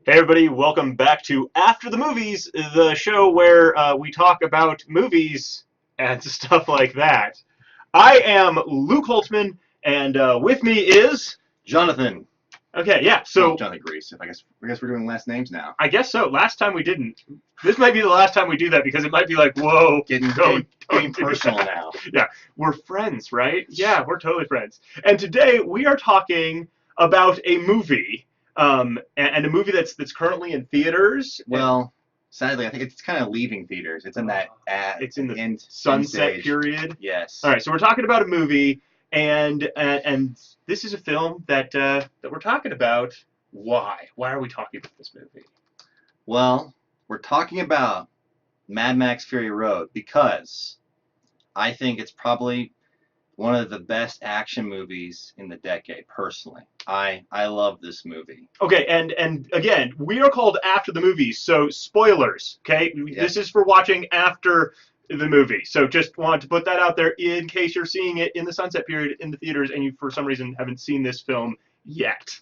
Hey everybody, welcome back to After the Movies, the show where we talk about movies and stuff like that. I am Luke Holtzman, and with me is... Jonathan. Okay, yeah, Well, so Jonathan Grease. I guess we're doing last names now. I guess so. Last time we didn't. This might be the last time we do that because it might be like, whoa, Getting don't do personal that. now. Yeah, we're friends, right? Yeah, we're totally friends. And today we are talking about a movie, and a movie that's currently in theaters. Well, sadly, I think it's kind of leaving theaters. It's in that It's in the end sunset stage. period. Yes. All right, so we're talking about a movie, and this is a film that we're talking about. Why? Why are we talking about this movie? Well, we're talking about Mad Max Fury Road because I think it's probably one of the best action movies in the decade, personally. I love this movie. Okay, and again, we are called After the Movies, so spoilers. Okay, Yes. This is for watching after the movie. So just wanted to put that out there in case you're seeing it in the sunset period in the theaters and you for some reason haven't seen this film yet.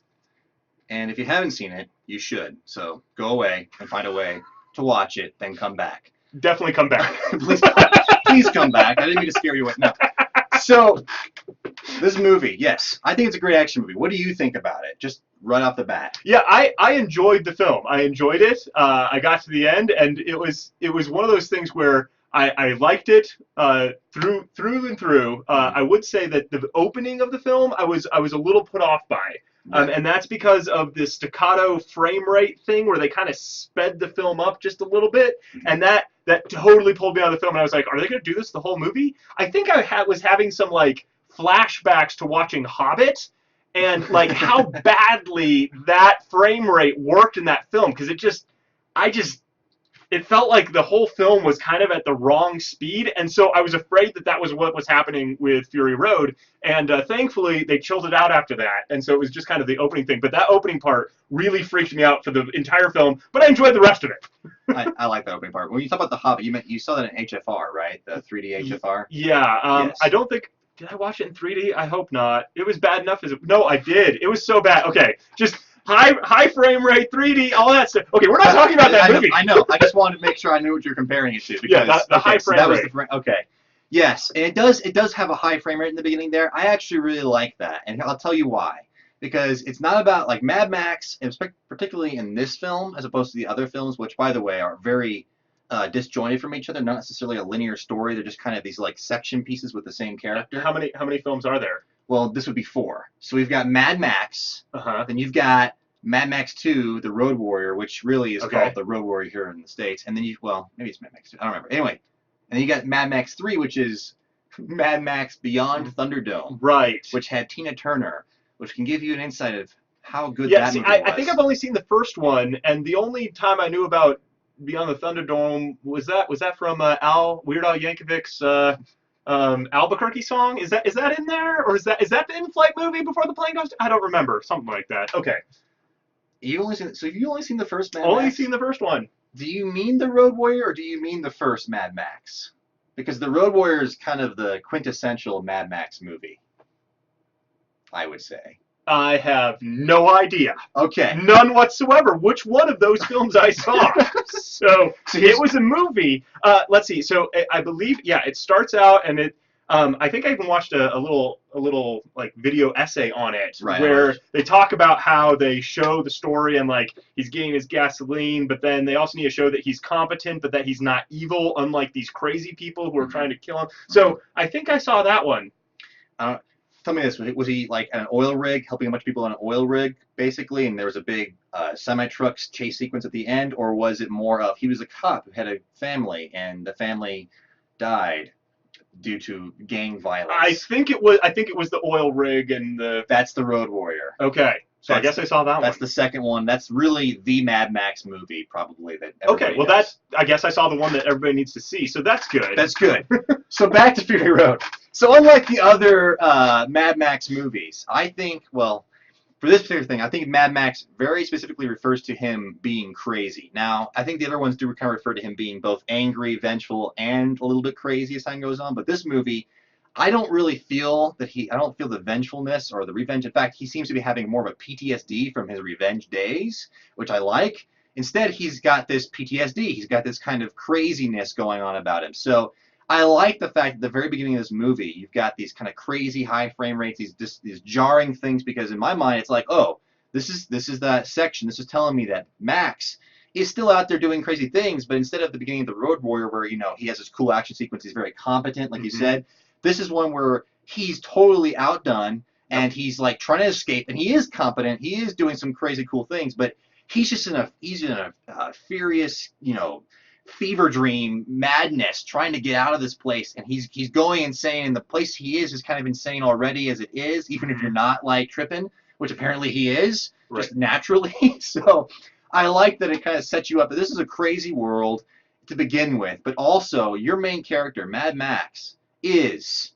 And if you haven't seen it, you should. So go away and find a way to watch it, then come back. Definitely come back. Please come back. I didn't mean to scare you away. No. So, this movie, yes, I think it's a great action movie. What do you think about it? Just right off the bat. Yeah, I enjoyed the film. I enjoyed it. I got to the end, and it was one of those things where I liked it through and through. I would say that the opening of the film I was a little put off by. And that's because of the staccato frame rate thing where they kind of sped the film up just a little bit, and that totally pulled me out of the film. And I was like, are they going to do this the whole movie? I think I was having some like flashbacks to watching Hobbit, and like how badly that frame rate worked in that film because it felt like the whole film was kind of at the wrong speed, and so I was afraid that was what was happening with Fury Road, and thankfully they chilled it out after that, and so it was just kind of the opening thing, but that opening part really freaked me out for the entire film, but I enjoyed the rest of it. I like that opening part. When you talk about The Hobbit, you saw that in HFR, right? The 3D HFR? Yeah, Yes. I don't think... Did I watch it in 3D? I hope not. It was bad enough as... No, I did. It was so bad. Okay, just... High frame rate, 3D, all that stuff. Okay, we're not talking about that movie. I know. I just wanted to make sure I knew what you're comparing it to. Because, Yeah, the high frame rate. Okay. Yes, and it does have a high frame rate in the beginning there. I actually really like that, and I'll tell you why. Because it's not about, like, Mad Max, and particularly in this film, as opposed to the other films, which, by the way, are very disjointed from each other, not necessarily a linear story. They're just kind of these, like, section pieces with the same character. How many films are there? Well, this would be 4. So we've got Mad Max, Uh-huh. then you've got Mad Max 2, The Road Warrior, which really is called The Road Warrior here in the States. And then maybe it's Mad Max 2. I don't remember. Anyway, and then you got Mad Max 3, which is Mad Max Beyond Thunderdome. Right. Which had Tina Turner, which can give you an insight of how good Yeah, that movie I was. think I've only seen the first one, and the only time I knew about Beyond the Thunderdome was that from Weird Al Yankovic's Albuquerque song? Is that in there, or is that the in-flight movie before the plane goes? I don't remember. Something like that. Okay. You've only seen the first Mad Max? Only seen the first one. Do you mean The Road Warrior, or do you mean the first Mad Max? Because The Road Warrior is kind of the quintessential Mad Max movie, I would say. I have no idea. Okay. None whatsoever. Which one of those films I saw? So it was a movie. Let's see. So I believe, yeah, it starts out, and it. I think I even watched a little like video essay on it, Right, where they talk about how they show the story and like he's getting his gasoline, but then they also need to show that he's competent, but that he's not evil, unlike these crazy people who are trying to kill him. So I think I saw that one. Tell me this: was he like an oil rig, helping a bunch of people on an oil rig, basically, and there was a big semi-truck chase sequence at the end, or was it more of he was a cop who had a family and the family died due to gang violence? I think it was the oil rig and the. That's The Road Warrior. Okay, so I guess I saw that one. That's the second one. That's really the Mad Max movie, probably that. Okay, well I guess I saw the one that everybody needs to see, so that's good. That's good. So back to Fury Road. So unlike the other Mad Max movies, I think, well, for this particular thing, I think Mad Max very specifically refers to him being crazy. Now, I think the other ones do kind of refer to him being both angry, vengeful, and a little bit crazy as time goes on. But this movie, I don't really feel that I don't feel the vengefulness or the revenge. In fact, he seems to be having more of a PTSD from his revenge days, which I like. Instead, he's got this PTSD. He's got this kind of craziness going on about him. So I like the fact at the very beginning of this movie, you've got these kind of crazy high frame rates, these jarring things, because in my mind, it's like, oh, this is that section. This is telling me that Max is still out there doing crazy things, but instead of the beginning of the Road Warrior, where he has this cool action sequence, he's very competent, like you said. This is one where he's totally outdone and he's like trying to escape, and he is competent. He is doing some crazy cool things, but he's in a furious, fever dream madness, trying to get out of this place, and he's going insane. And the place he is kind of insane already as it is, even if you're not like tripping, which apparently he is just naturally. So I like that it kind of sets you up that this is a crazy world to begin with, but also your main character, Mad Max, is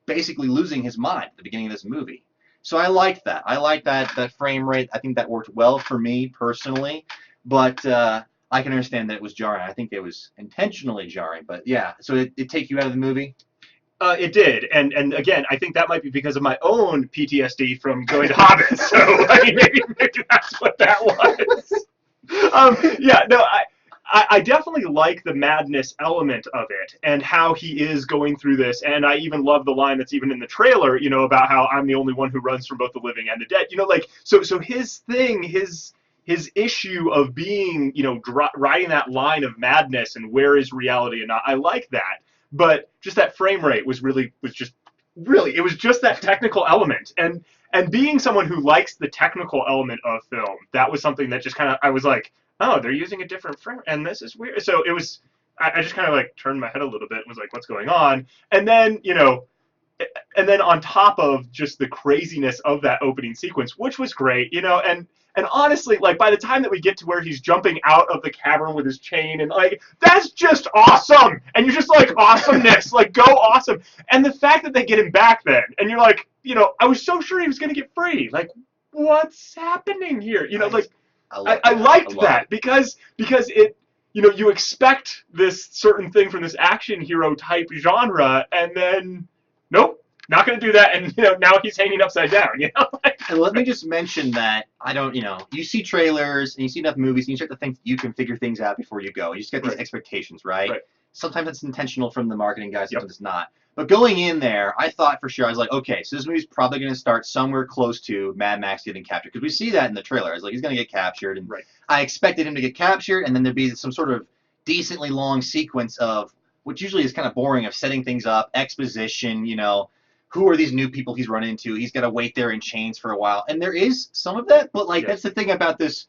basically losing his mind at the beginning of this movie. So I like that. I like that frame rate. I think that worked well for me personally, but I can understand that it was jarring. I think it was intentionally jarring, but yeah. So it take you out of the movie? It did, and again, I think that might be because of my own PTSD from going to Hobbit. So I mean, maybe that's what that was. Yeah, no, I definitely like the madness element of it and how he is going through this. And I even love the line that's even in the trailer, about how I'm the only one who runs from both the living and the dead. So his thing, his issue of being, riding that line of madness and where is reality and not. I like that. But just that frame rate was just really, it was just that technical element. And being someone who likes the technical element of film, that was something that just kind of, I was like, oh, they're using a different frame, and this is weird. So it was, I just kind of like turned my head a little bit and was like, what's going on? And then, and then on top of just the craziness of that opening sequence, which was great, and honestly, like by the time that we get to where he's jumping out of the cavern with his chain, and like that's just awesome, and you're just like awesomeness, like go awesome, and the fact that they get him back then, and you're like, I was so sure he was gonna get free, like what's happening here, like. I liked that because it, you expect this certain thing from this action hero type genre, and then nope, not going to do that, and now he's hanging upside down. And let me just mention that I don't, you see trailers and you see enough movies and you start to think you can figure things out before you go. You just get these expectations, right? Sometimes it's intentional from the marketing guys, sometimes it's not. But going in there, I thought for sure, I was like, okay, so this movie's probably going to start somewhere close to Mad Max getting captured. Because we see that in the trailer. I was like, he's going to get captured. And I expected him to get captured, and then there'd be some sort of decently long sequence of, which usually is kind of boring, of setting things up, exposition, who are these new people he's run into? He's got to wait there in chains for a while. And there is some of that, but like that's the thing about this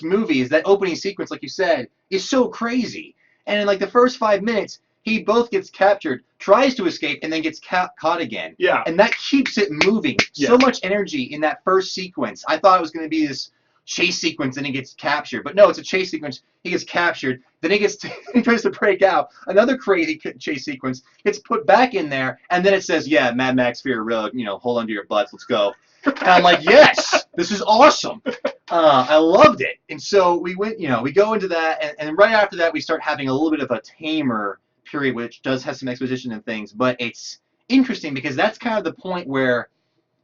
movie is that opening sequence, like you said, is so crazy. And in like the first 5 minutes, he both gets captured, tries to escape, and then gets caught again. Yeah. And that keeps it moving. So much energy in that first sequence. I thought it was going to be this chase sequence, and he gets captured. But no, it's a chase sequence. He gets captured. Then he tries to break out. Another crazy chase sequence. Gets put back in there, and then it says, yeah, Mad Max Fury Road, hold on to your butts, let's go. And I'm like, yes, this is awesome. I loved it. And so we went, we go into that, and right after that, we start having a little bit of a tamer period, which does have some exposition and things, but it's interesting because that's kind of the point where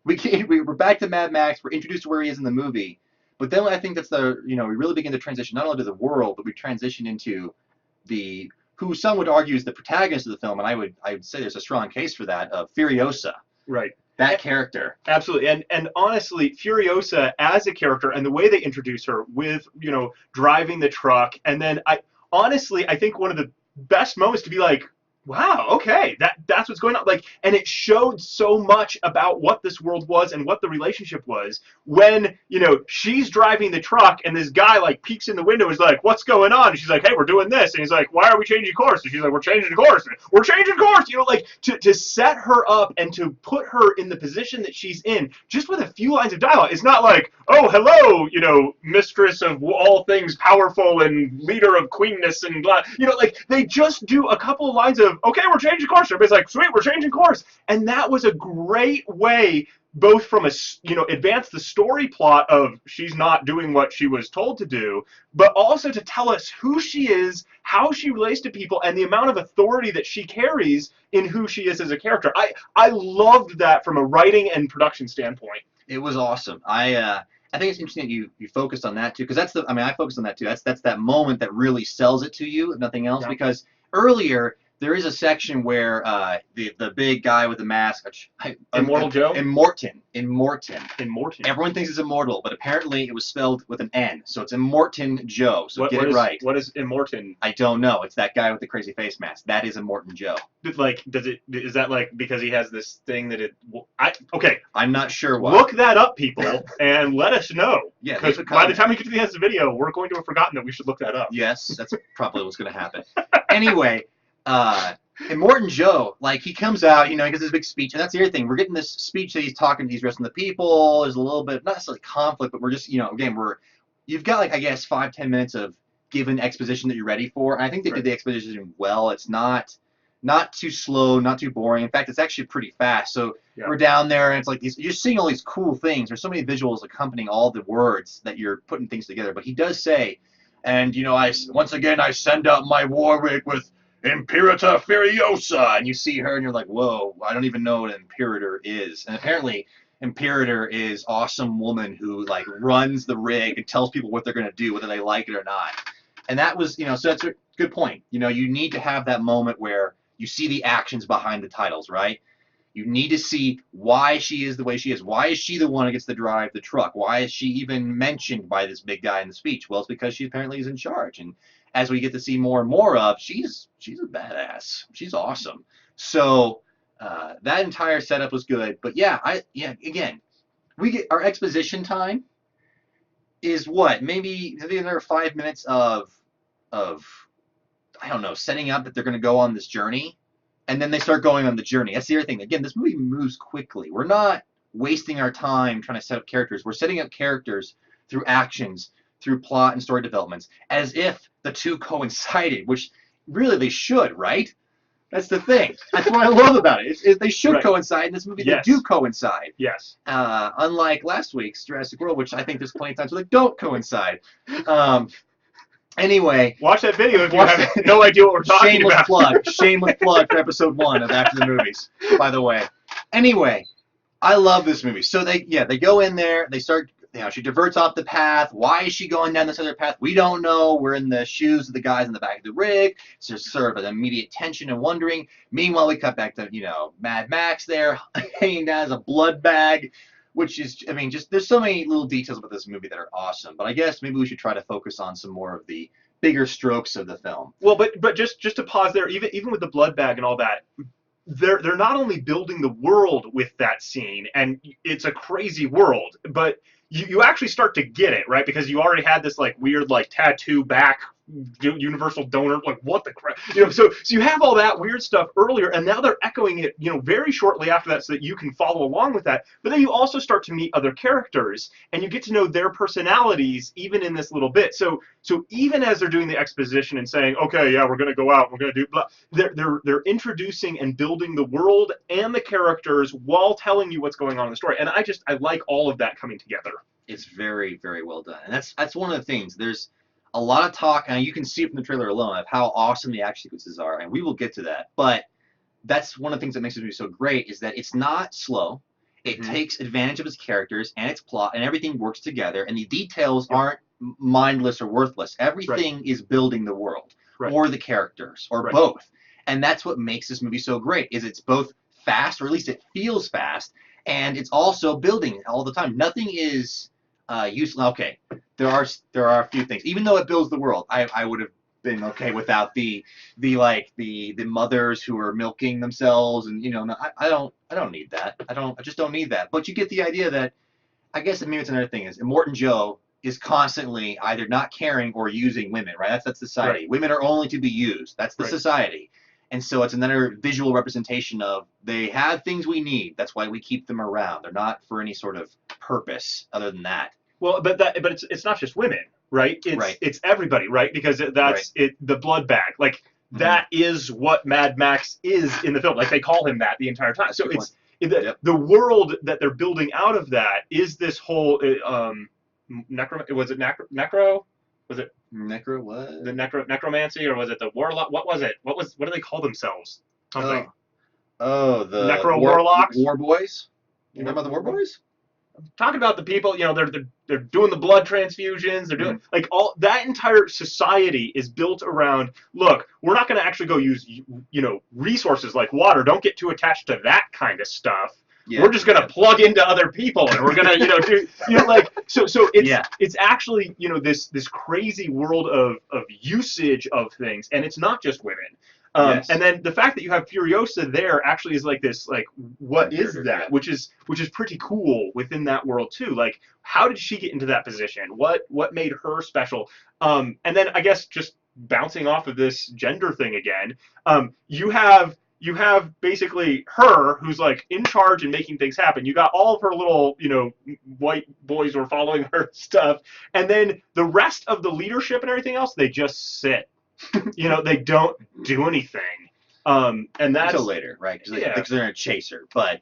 we're back to Mad Max, we're introduced to where he is in the movie, but then I think that's we really begin to transition not only to the world, but we transition into who some would argue is the protagonist of the film, and I would say there's a strong case for that, of Furiosa. Right. That character. Absolutely. And honestly, Furiosa as a character and the way they introduce her with, driving the truck, and then I think one of the best moments to be like, wow, okay, that's what's going on. Like, and it showed so much about what this world was and what the relationship was when, she's driving the truck and this guy like peeks in the window and is like, what's going on? And she's like, hey, we're doing this. And he's like, why are we changing course? And she's like, we're changing course. And we're changing course. Like to set her up and to put her in the position that she's in just with a few lines of dialogue. It's not like, oh, hello, mistress of all things powerful and leader of queenness and blah. Like they just do a couple of lines of, of, okay, we're changing course. Everybody's like, sweet, we're changing course. And that was a great way, both from advance the story plot of she's not doing what she was told to do, but also to tell us who she is, how she relates to people, and the amount of authority that she carries in who she is as a character. I loved that from a writing and production standpoint. It was awesome. I think it's interesting that you focused on that too, because I focused on that too. That's that moment that really sells it to you, if nothing else. Yeah. Because earlier there is a section where the big guy with the mask, Immortal Joe, Immortan. Everyone thinks it's immortal, but apparently it was spelled with an N, so it's Immortan Joe. So get it right. What is Immortan? I don't know. It's that guy with the crazy face mask. That is Immortan Joe. Is that like because he has this thing that okay? I'm not sure why. Look that up, people, and let us know. Yeah, because by the time we get to the end of the video, we're going to have forgotten that we should look that up. Yes, that's probably what's going to happen. Anyway. Immortan Joe, like, he comes out, he gives this big speech, and that's the other thing. We're getting this speech that he's talking, he's addressing the people. There's a little bit, not necessarily conflict, but we're just, again, you've got, like, I guess, 5-10 minutes of given exposition that you're ready for. And I think they did the exposition well. It's not too slow, not too boring. In fact, it's actually pretty fast. So we're down there, and it's like you're seeing all these cool things. There's so many visuals accompanying all the words that you're putting things together. But he does say, and, once again, I send out my war rig with Imperator Furiosa, and you see her and you're like, whoa, I don't even know what an Imperator is. And apparently Imperator is awesome woman who like runs the rig and tells people what they're going to do, whether they like it or not. And that was, so that's a good point. You need to have that moment where you see the actions behind the titles, right? You need to see why she is the way she is. Why is she the one who gets to drive the truck? Why is she even mentioned by this big guy in the speech? Well, it's because she apparently is in charge. And as we get to see more and more of, she's a badass. She's awesome. So that entire setup was good. But again, we get our exposition time is what? Maybe another 5 minutes of I don't know, setting up that they're going to go on this journey. And then they start going on the journey. That's the other thing. Again, this movie moves quickly. We're not wasting our time trying to set up characters. We're setting up characters through actions, through plot and story developments, as if the two coincided, which really they should, right? That's the thing. That's what I love about it. They should coincide in this movie. Yes. They do coincide. Yes. Unlike last week's Jurassic World, which I think there's plenty of times where they don't coincide. Anyway, watch that video if you have no idea what we're talking about. Shameless plug for episode 1 of After the Movies, by the way. Anyway, I love this movie. So they go in there, they start, she diverts off the path. Why is she going down this other path? We don't know. We're in the shoes of the guys in the back of the rig. So there's sort of an immediate tension and wondering. Meanwhile, we cut back to, Mad Max there, hanging down as a blood bag, which is, there's so many little details about this movie that are awesome. But I guess maybe we should try to focus on some more of the bigger strokes of the film. Well, but just to pause there, even with the blood bag and all that, they're not only building the world with that scene, and it's a crazy world, but you actually start to get it, right? Because you already had this like weird like tattoo back universal donor, like what the crap, so you have all that weird stuff earlier, and now they're echoing it, very shortly after that, so that you can follow along with that. But then you also start to meet other characters, and you get to know their personalities even in this little bit. So even as they're doing the exposition and saying, okay, yeah, we're going to go out, we're going to do blah, they're introducing and building the world and the characters while telling you what's going on in the story. And I like all of that coming together. It's very, very well done, and that's one of the things. There's a lot of talk, and you can see it from the trailer alone, of how awesome the action sequences are, and we will get to that. But that's one of the things that makes this movie so great, is that it's not slow. It takes advantage of its characters and its plot, and everything works together, and the details aren't mindless or worthless. Everything is building the world, or the characters, or both. And that's what makes this movie so great, is it's both fast, or at least it feels fast, and it's also building all the time. Nothing is useless. Okay, there are a few things. Even though it builds the world, I would have been okay without the mothers who are milking themselves, and I don't need that. I just don't need that. But you get the idea that, I guess maybe it's another thing, is Immortan Joe is constantly either not caring or using women, right? That's society. Right. Women are only to be used. That's the society. And so it's another visual representation of, they have things we need. That's why we keep them around. They're not for any sort of purpose other than that. Well, but it's not just women, right? It's everybody, right? Because that's it. The blood bag, like that is what Mad Max is in the film. Like they call him that the entire time. So Good it's the world that they're building out of that is this whole was it necro? Was it Necro what? the necromancy, or was it the warlock? What was it? What do they call themselves? Something. The Necro warlocks. War Boys. You know about the War Boys? Talking about the people, they're doing the blood transfusions. They're doing like all that entire society is built around. Look, we're not going to actually go use resources like water. Don't get too attached to that kind of stuff. Yeah, we're just going to plug into other people, and we're going to do like so it's actually this crazy world of usage of things, and it's not just women. And then the fact that you have Furiosa there actually is like this, like, what is that? Which is pretty cool within that world too. Like, how did she get into that position? What made her special? And then I guess just bouncing off of this gender thing again, you have basically her who's like in charge and making things happen. You got all of her little white boys who are following her stuff, and then the rest of the leadership and everything else, they just sit. They don't do anything. And that's until later, right? Because they're gonna chase her, but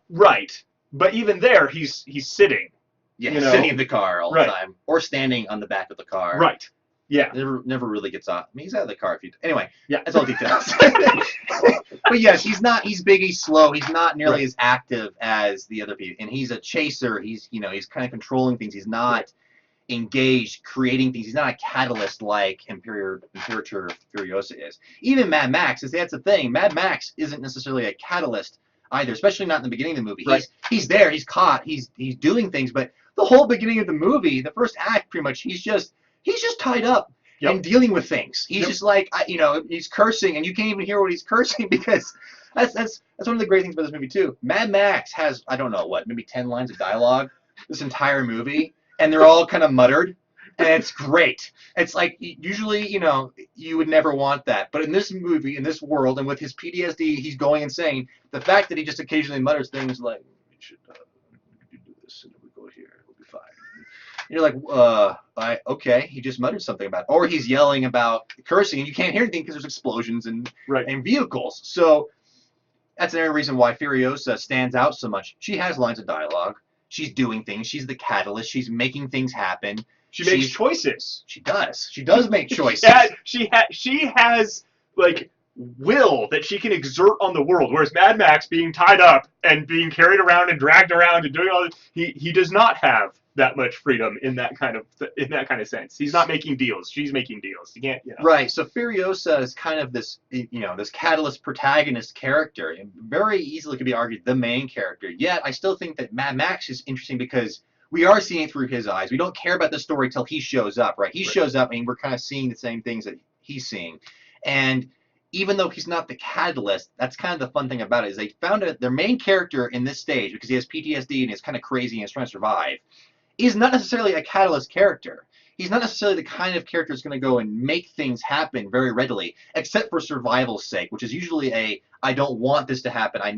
but even there, he's sitting. Yeah, sitting in the car all the time, or standing on the back of the car. Right. Yeah. Never really gets off. I mean, he's out of the car a few times. Anyway, yeah, that's all details. But yes, he's not. He's big. He's slow. He's not nearly as active as the other people. And he's a chaser. He's he's kind of controlling things. He's not engaged, creating things. He's not a catalyst like Imperator Furiosa is. Even Mad Max, that's the thing. Mad Max isn't necessarily a catalyst either, especially not in the beginning of the movie. He's there. He's caught. He's doing things. But the whole beginning of the movie, the first act, pretty much, he's just tied up and dealing with things. He's just like, he's cursing, and you can't even hear what he's cursing because that's one of the great things about this movie too. Mad Max has, I don't know what, maybe 10 lines of dialogue this entire movie, and they're all kind of muttered, and it's great. It's like, usually, you would never want that, but in this movie, in this world, and with his PTSD, he's going insane. The fact that he just occasionally mutters things like, "We should do this, and we go here, we'll be fine." And you're like, okay, he just muttered something about it. Or he's yelling about cursing, and you can't hear anything because there's explosions and vehicles. So that's another reason why Furiosa stands out so much. She has lines of dialogue. She's doing things. She's the catalyst. She's making things happen. She makes choices. She does. She does make choices. She has like will that she can exert on the world. Whereas Mad Max, being tied up and being carried around and dragged around and doing all this, he does not have that much freedom in that kind of sense. He's not making deals. She's making deals. You can't. Right. So Furiosa is kind of this this catalyst protagonist character, and very easily could be argued the main character. Yet I still think that Mad Max is interesting because we are seeing it through his eyes. We don't care about the story till he shows up, right? He shows up, and we're kind of seeing the same things that he's seeing. And even though he's not the catalyst, that's kind of the fun thing about it, is they found their main character in this stage, because he has PTSD and he's kind of crazy and is trying to survive, is not necessarily a catalyst character. He's not necessarily the kind of character that's going to go and make things happen very readily, except for survival's sake, which is usually I don't want this to happen. I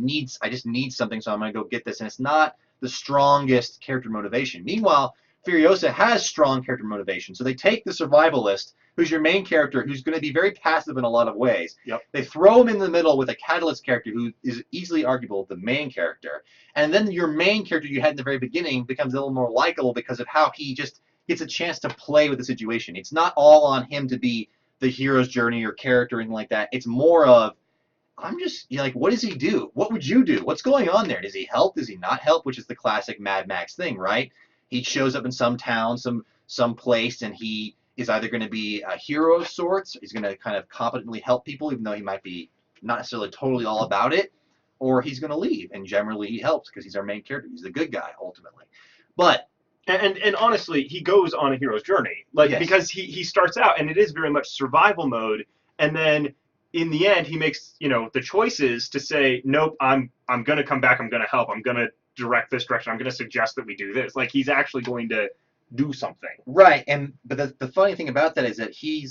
just need something, so I'm going to go get this. And it's not the strongest character motivation. Meanwhile, Furiosa has strong character motivation. So they take the survivalist, who's your main character, who's going to be very passive in a lot of ways. They throw him in the middle with a catalyst character who is easily arguable the main character. And then your main character you had in the very beginning becomes a little more likable because of how he just gets a chance to play with the situation. It's not all on him to be the hero's journey or character or anything like that. It's more of, what does he do? What would you do? What's going on there? Does he help? Does he not help? Which is the classic Mad Max thing, right? He shows up in some town, some place, and he is either going to be a hero of sorts, he's going to kind of competently help people, even though he might be not necessarily totally all about it, or he's going to leave, and generally he helps because he's our main character. He's the good guy, ultimately. But and honestly, he goes on a hero's journey, because he starts out, and it is very much survival mode, and then in the end, he makes the choices to say, nope, I'm going to come back, I'm going to help, I'm going to direct this direction, I'm going to suggest that we do this. Like, he's actually going to do something. Right, but the funny thing about that is that he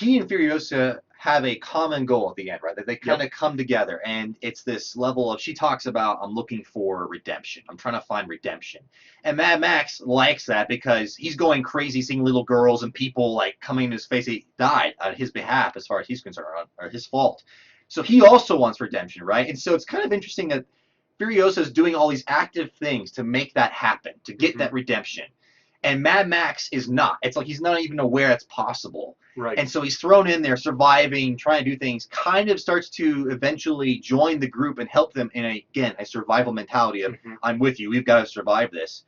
and Furiosa have a common goal at the end, right? That they kind of come together, and it's this level of, she talks about, I'm looking for redemption. I'm trying to find redemption. And Mad Max likes that because he's going crazy seeing little girls and people like coming in his face. He died on his behalf as far as he's concerned, or his fault. So he also wants redemption, right? And so it's kind of interesting that Furiosa is doing all these active things to make that happen, to get that redemption. And Mad Max is not. It's like he's not even aware it's possible. Right. And so he's thrown in there, surviving, trying to do things, kind of starts to eventually join the group and help them in, a survival mentality of, I'm with you, we've got to survive this.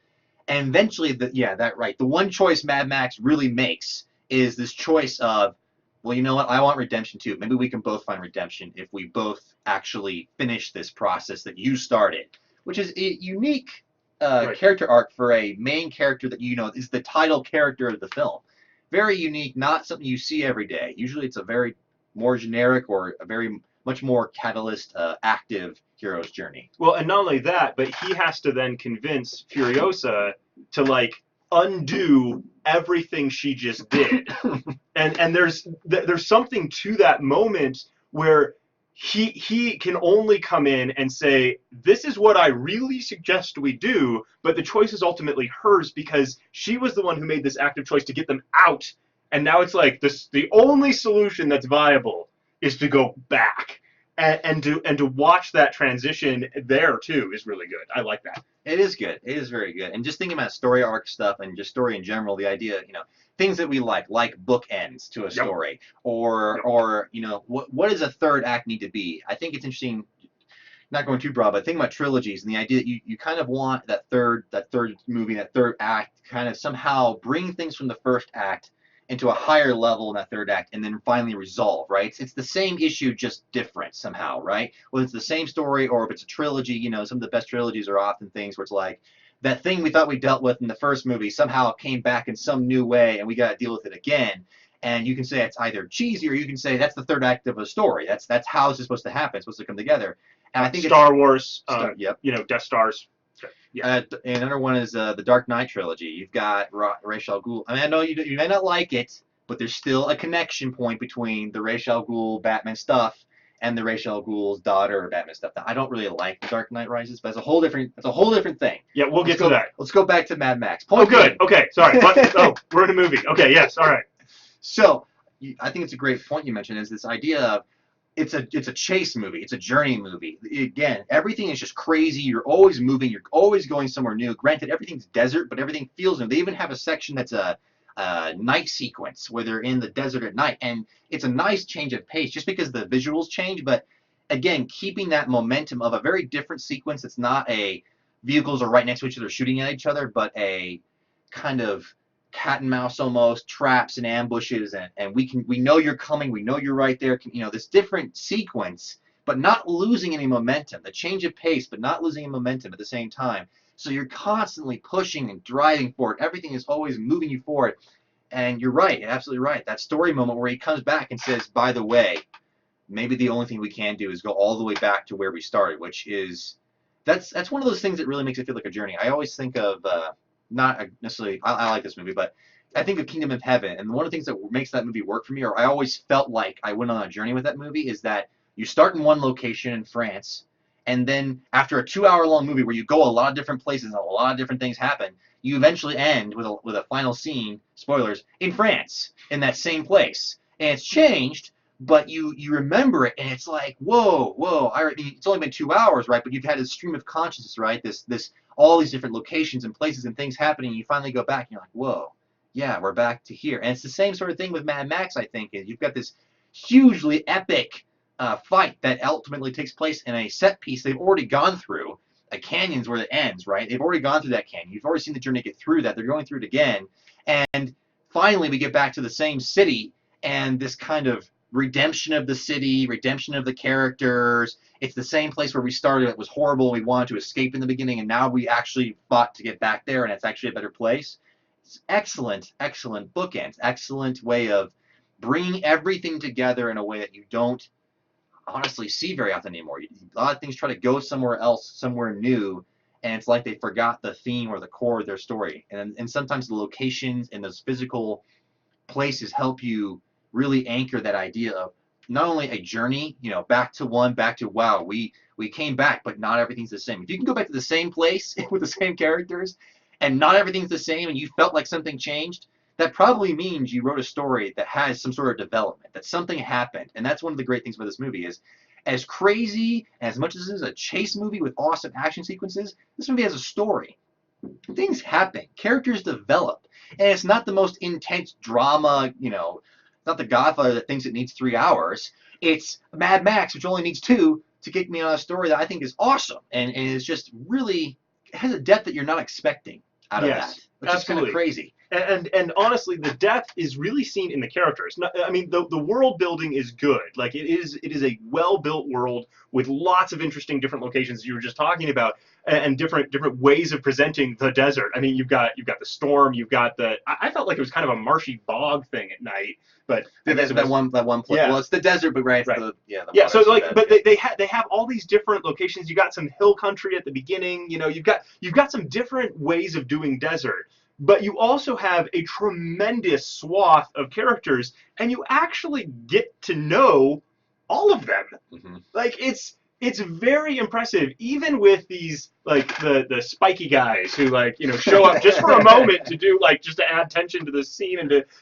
And eventually, the one choice Mad Max really makes is this choice of, well, you know what, I want redemption too. Maybe we can both find redemption if we both actually finish this process that you started, which is a unique character arc for a main character that is the title character of the film. Very unique, not something you see every day. Usually it's a very more generic or a very much more catalyst, active hero's journey. Well, and not only that, but he has to then convince Furiosa to like undo everything she just did. and there's something to that moment where he can only come in and say, this is what I really suggest we do, but the choice is ultimately hers because she was the one who made this active choice to get them out. And now it's like the only solution that's viable is to go back. And to watch that transition there too is really good. I like that. It is good. It is very good. And just thinking about story arc stuff and just story in general, the idea, things that we like bookends to a story, or what does a third act need to be? I think it's interesting. Not going too broad, but thinking about trilogies and the idea that you kind of want that third movie, that third act, kind of somehow bring things from the first act into a higher level in that third act, and then finally resolve, right? It's the same issue, just different somehow, right? Whether it's the same story or if it's a trilogy, some of the best trilogies are often things where it's like, that thing we thought we dealt with in the first movie somehow came back in some new way, and we got to deal with it again. And you can say it's either cheesy, or you can say that's the third act of a story. That's how it's supposed to happen. It's supposed to come together. And I think Star Wars, Death Stars. Yeah. Another one is the Dark Knight trilogy. You've got Ra's al Ghul. I mean, I know you may not like it, but there's still a connection point between the Ra's al Ghul Batman stuff and the Ra's al Ghul's daughter Batman stuff. Now, I don't really like the Dark Knight Rises, but it's a whole different thing. Yeah, we'll get to that. Let's go back to Mad Max. Good. Okay, sorry. We're in a movie. Okay, yes, all right. So I think it's a great point you mentioned, is this idea of it's a chase movie. It's a journey movie. Again, everything is just crazy. You're always moving. You're always going somewhere new. Granted, everything's desert, but everything feels new. They even have a section that's a night sequence where they're in the desert at night, and it's a nice change of pace just because the visuals change. But again, keeping that momentum of a very different sequence. It's not a vehicles are right next to each other shooting at each other, but a kind of cat and mouse almost, traps and ambushes, and we know you're coming, we know you're right there, this different sequence, but not losing any momentum, the change of pace, but not losing any momentum at the same time. So you're constantly pushing and driving forward. Everything is always moving you forward. And you're right, absolutely right. That story moment where he comes back and says, by the way, maybe the only thing we can do is go all the way back to where we started, which is, that's one of those things that really makes it feel like a journey. I always think of, not necessarily, I like this movie, but I think of Kingdom of Heaven, and one of the things that makes that movie work for me, or I always felt like I went on a journey with that movie, is that you start in one location in France, and then after a 2-hour-long movie where you go a lot of different places and a lot of different things happen, you eventually end with a final scene, spoilers, in France, in that same place. And it's changed, but you remember it, and it's like, whoa, I mean, it's only been 2 hours, right? But you've had this stream of consciousness, right? This all these different locations and places and things happening, and you finally go back and you're like, whoa, yeah, we're back to here. And it's the same sort of thing with Mad Max, I think. Is you've got this hugely epic fight that ultimately takes place in a set piece they've already gone through. A canyon's where it ends, right? They've already gone through that canyon. You've already seen the journey get through that. They're going through it again. And finally we get back to the same city, and this kind of redemption of the city, redemption of the characters. It's the same place where we started. It was horrible. We wanted to escape in the beginning, and now we actually fought to get back there, and it's actually a better place. It's excellent bookends. Excellent way of bringing everything together in a way that you don't honestly see very often anymore. A lot of things try to go somewhere else, somewhere new, and it's like they forgot the theme or the core of their story. And sometimes the locations and those physical places help you really anchor that idea of, not only a journey, back to wow, we came back, but not everything's the same. If you can go back to the same place with the same characters, and not everything's the same, and you felt like something changed, that probably means you wrote a story that has some sort of development, that something happened. And that's one of the great things about this movie is, as crazy, as much as this is a chase movie with awesome action sequences, this movie has a story. Things happen. Characters develop. And it's not the most intense drama, not the Godfather that thinks it needs 3 hours. It's Mad Max, which only needs 2 to get me on a story that I think is awesome. And is just really, it has a depth that you're not expecting out of that. Which is kind of crazy. And honestly, the depth is really seen in the characters. I mean, the world building is good. Like it is a well built world with lots of interesting different locations you were just talking about, and different ways of presenting the desert. I mean, you've got the storm. You've got I felt like it was kind of a marshy bog thing at night, but that one place. Yeah. Well, it's the desert, but right. Yeah. So like, but they have all these different locations. You got some hill country at the beginning. You've got some different ways of doing desert. But you also have a tremendous swath of characters, and you actually get to know all of them. Mm-hmm. Like it's very impressive, even with these like the spiky guys who show up just for a moment to do just to add tension to the scene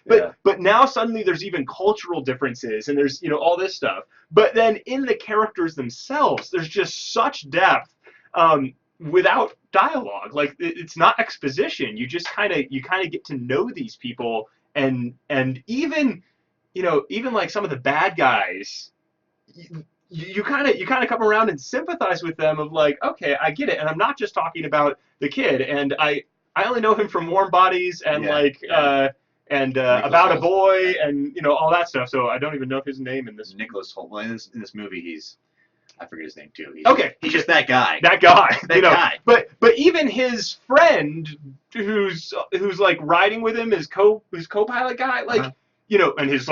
but now suddenly there's even cultural differences and there's all this stuff. But then in the characters themselves, there's just such depth. Without dialogue, like it's not exposition. You just kind of get to know these people, and even like some of the bad guys, you kind of come around and sympathize with them. Of like, okay, I get it, and I'm not just talking about the kid, and I only know him from Warm Bodies and About a Boy and all that stuff. So I don't even know his name in this. Nicholas Hoult. Well, in this movie, I forget his name too. He's just that guy. That guy. Guy. But even his friend, who's like riding with him, his co-pilot guy, and his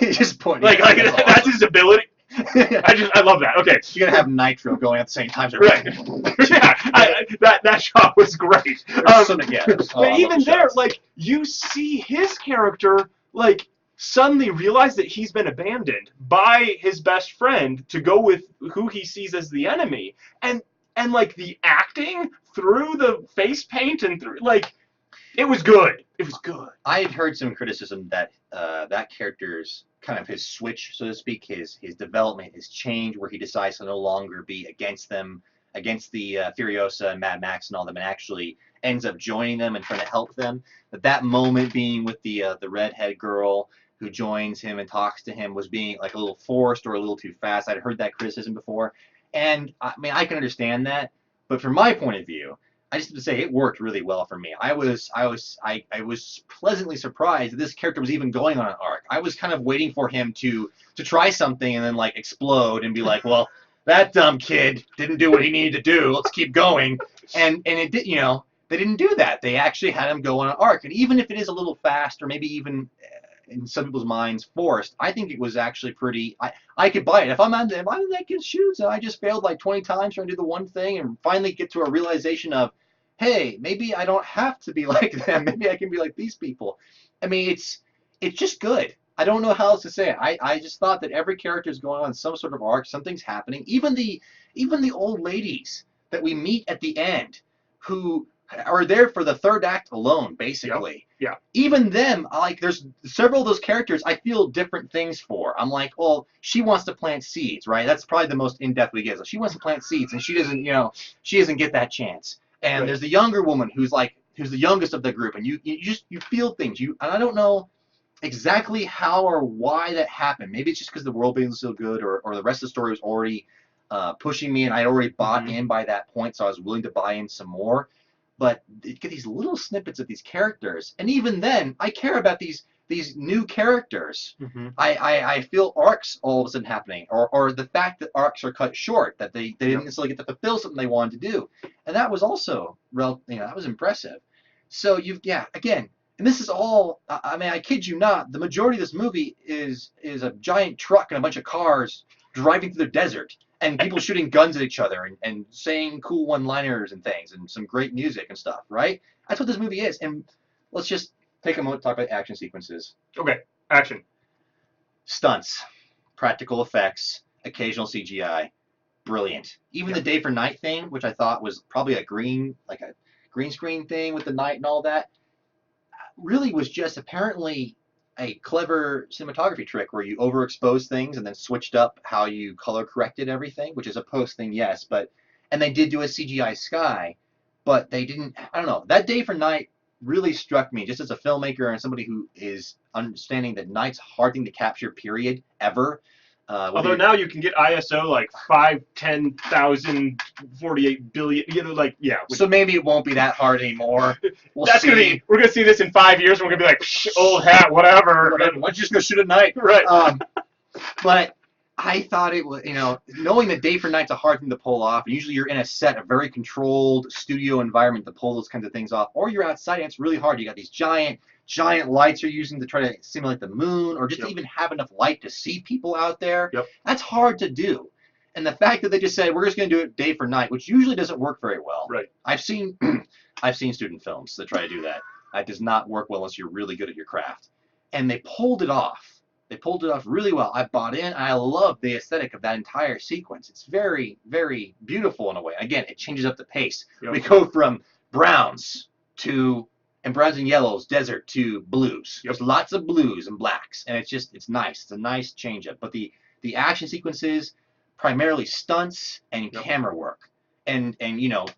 he's just pointing. Like that's his ability. I love that. Okay, you're gonna have Nitro going at the same time. Right. Yeah. That shot was great. But even there, you see his character suddenly realize that he's been abandoned by his best friend to go with who he sees as the enemy, and the acting through the face paint and through it was good. It was good. I had heard some criticism that that character's kind of his switch, so to speak, his development, his change, where he decides to no longer be against them, against the Furiosa and Mad Max and all them, and actually ends up joining them and trying to help them. But that moment being with the redhead girl who joins him and talks to him was being a little forced or a little too fast. I'd heard that criticism before, and I mean I can understand that, but from my point of view, I just have to say it worked really well for me. I was pleasantly surprised that this character was even going on an arc. I was kind of waiting for him to try something and then explode and be like, well, that dumb kid didn't do what he needed to do. Let's keep going. And it did. They didn't do that. They actually had him go on an arc, and even if it is a little fast or maybe even in some people's minds forced, I think it was actually pretty. I could buy it if I'm on that kid's shoes. I just failed 20 times trying to do the one thing and finally get to a realization of, hey, maybe I don't have to be like them. Maybe I can be like these people. I mean, it's just good. I don't know how else to say it. I just thought that every character is going on some sort of arc. Something's happening. Even the old ladies that we meet at the end, who are there for the third act alone, basically. Yeah. Even them, there's several of those characters I feel different things for. I'm like, well, she wants to plant seeds, right? That's probably the most in-depth we get. So she wants to plant seeds, and she doesn't get that chance. And right. There's the younger woman who's the youngest of the group, and you feel things. And I don't know exactly how or why that happened. Maybe it's just because the world building was so good, or the rest of the story was already pushing me, and I already bought in by that point, so I was willing to buy in some more. But you get these little snippets of these characters, and even then, I care about these new characters. Mm-hmm. I feel arcs all of a sudden happening, or the fact that arcs are cut short, that they didn't necessarily get to fulfill something they wanted to do, and that was also that was impressive. So again, and this is all. I mean, I kid you not. The majority of this movie is a giant truck and a bunch of cars driving through the desert, and people shooting guns at each other and saying cool one-liners and things, and some great music and stuff, right? That's what this movie is. And let's just take a moment to talk about action sequences. Okay, action. Stunts. practical effects, occasional CGI, brilliant. Even the day for night thing, which I thought was probably a green screen thing with the night and all that, really was just apparently a clever cinematography trick where you overexposed things and then switched up how you color corrected everything, which is a post thing, yes, but and they did do a CGI sky, but they didn't. I don't know. That day for night really struck me just as a filmmaker and somebody who is understanding that night's a hard thing to capture. Period. Ever. Although now you can get ISO like 5, 10,000, 48 billion, like, yeah. So maybe it won't be that hard anymore. We'll That's see. gonna be. We're gonna see this in 5 years, and we're gonna be like, old hat, whatever. Why don't you just go shoot at night? Right. But I thought it was, knowing that day for night's a hard thing to pull off. And usually you're in a set, a very controlled studio environment to pull those kinds of things off, or you're outside and it's really hard. You got these giant lights you're using to try to simulate the moon, or just to even have enough light to see people out there. That's hard to do. And the fact that they just said we're just going to do it day for night, which usually doesn't work very well. Right. I've seen student films that try to do that. That does not work well unless you're really good at your craft. And they pulled it off. They pulled it off really well. I bought in. I love the aesthetic of that entire sequence. It's very, very beautiful in a way. Again, it changes up the pace. We go from browns and yellows, desert, to blues. There's lots of blues and blacks, and it's nice. It's a nice change up. But the action sequences, primarily stunts and camera work. And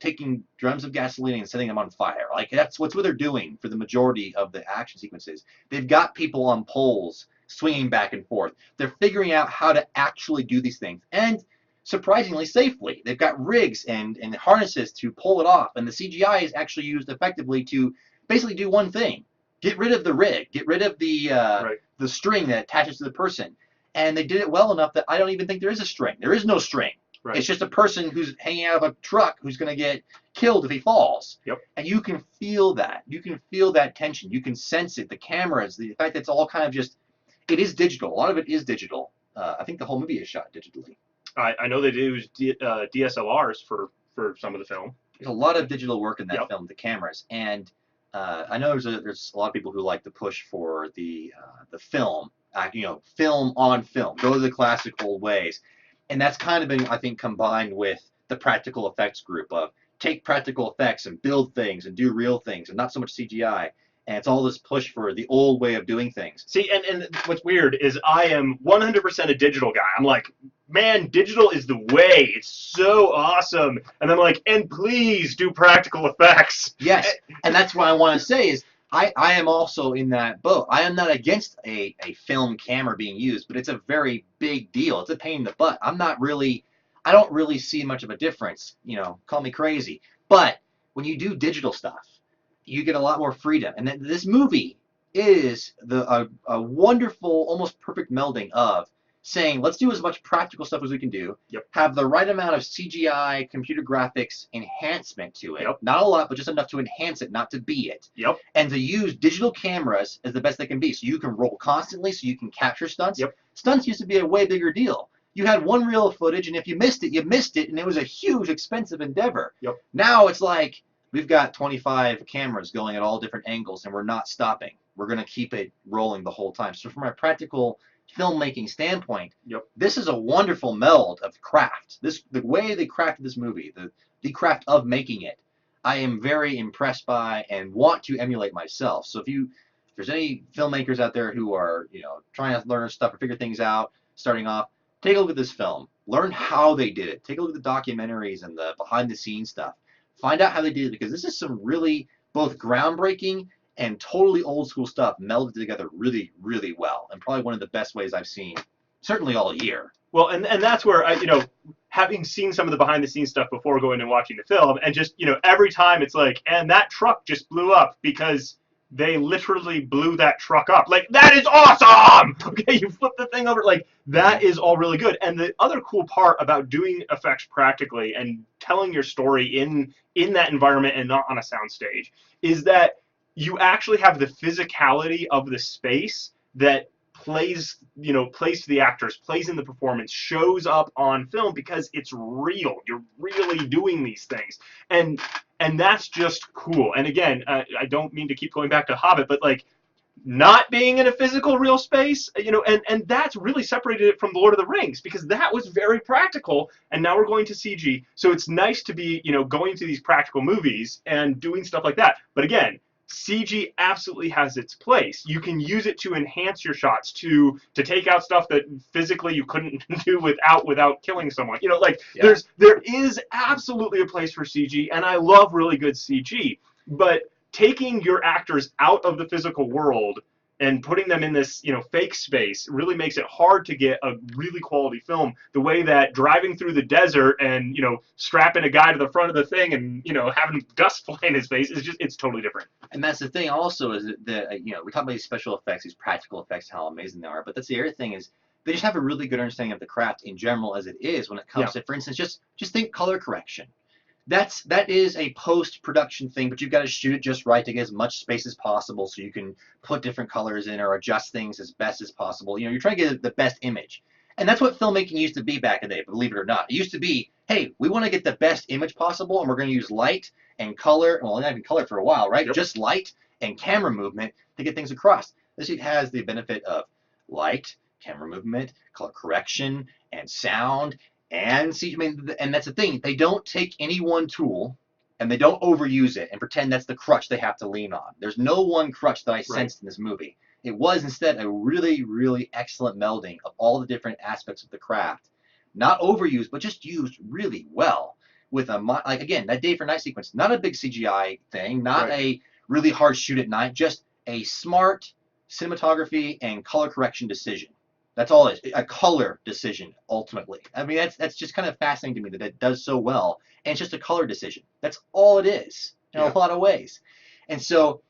taking drums of gasoline and setting them on fire. Like, that's what they're doing for the majority of the action sequences. They've got people on poles swinging back and forth. They're figuring out how to actually do these things, and surprisingly safely. They've got rigs and harnesses to pull it off, and the CGI is actually used effectively to basically do one thing: get rid of the rig, get rid of the string that attaches to the person. And they did it well enough that I don't even think there is a string. There is no string. Right. It's just a person who's hanging out of a truck who's going to get killed if he falls. And you can feel that. You can feel that tension. You can sense it. The cameras, the fact that it's all kind of just, it is digital. A lot of it is digital. I think the whole movie is shot digitally. I know they use DSLRs for some of the film. There's a lot of digital work in that film, the cameras. And I know there's a lot of people who like to push for the film, film on film. Go to the classic old ways. And that's kind of been, I think, combined with the practical effects group of take practical effects and build things and do real things and not so much CGI. And it's all this push for the old way of doing things. See, and what's weird is I am 100% a digital guy. I'm like, man, digital is the way. It's so awesome. And I'm like, and please do practical effects. Yes, and that's what I want to say is I am also in that boat. I am not against a film camera being used, but it's a very big deal. It's a pain in the butt. I don't really see much of a difference. Call me crazy. But when you do digital stuff, you get a lot more freedom. And this movie is a wonderful, almost perfect melding of saying, let's do as much practical stuff as we can do, have the right amount of CGI, computer graphics enhancement to it. Not a lot, but just enough to enhance it, not to be it. And to use digital cameras as the best they can be. So you can roll constantly, so you can capture stunts. Stunts used to be a way bigger deal. You had one reel of footage, and if you missed it, you missed it, and it was a huge, expensive endeavor. Now it's like, we've got 25 cameras going at all different angles, and we're not stopping. We're going to keep it rolling the whole time. So from a practical filmmaking standpoint, this is a wonderful meld of craft. The way they crafted this movie, the craft of making it, I am very impressed by and want to emulate myself. So if there's any filmmakers out there who are trying to learn stuff or figure things out, starting off, take a look at this film. Learn how they did it. Take a look at the documentaries and the behind-the-scenes stuff. Find out how they did it, because this is some really both groundbreaking and totally old school stuff melded together really, really well, and probably one of the best ways I've seen, certainly all year. Well, and that's where having seen some of the behind the scenes stuff before going and watching the film, and just every time it's like, and that truck just blew up because they literally blew that truck up. Like, that is awesome. Okay, you flip the thing over, like, that is all really good. And the other cool part about doing effects practically and telling your story in that environment and not on a soundstage is that you actually have the physicality of the space that plays to the actors, plays in the performance, shows up on film because it's real. You're really doing these things. And that's just cool. And again, I don't mean to keep going back to Hobbit, but like not being in a physical real space, and that's really separated it from the Lord of the Rings, because that was very practical, and now we're going to CG. So it's nice to be, going to these practical movies and doing stuff like that. But again, CG absolutely has its place. You can use it to enhance your shots, to take out stuff that physically you couldn't do without killing someone. Like Yeah. there is absolutely a place for CG, and I love really good CG. But taking your actors out of the physical world and putting them in this fake space really makes it hard to get a really quality film, the way that driving through the desert and strapping a guy to the front of the thing and having dust fly in his face is just, it's totally different. And that's the thing also is that we talk about these special effects, these practical effects, how amazing they are. But that's the other thing is they just have a really good understanding of the craft in general as it is when it comes to, for instance, just think color correction. That is a post-production thing, but you've got to shoot it just right to get as much space as possible so you can put different colors in or adjust things as best as possible. You're trying to get the best image. And that's what filmmaking used to be back in the day, believe it or not. It used to be, hey, we want to get the best image possible, and we're going to use light and color, well, not even color for a while, right? Yep. Just light and camera movement to get things across. This has the benefit of light, camera movement, color correction, and sound, and see, and that's the thing. They don't take any one tool and they don't overuse it and pretend that's the crutch they have to lean on. There's no one crutch that I sensed in this movie. It was instead a really, really excellent melding of all the different aspects of the craft. Not overused, but just used really well. With like again, that day for night sequence, not a big CGI thing, not a really hard shoot at night, just a smart cinematography and color correction decision. That's all it is. A color decision, ultimately. I mean, that's just kind of fascinating to me that it does so well. And it's just a color decision. That's all it is in a lot of ways. And so,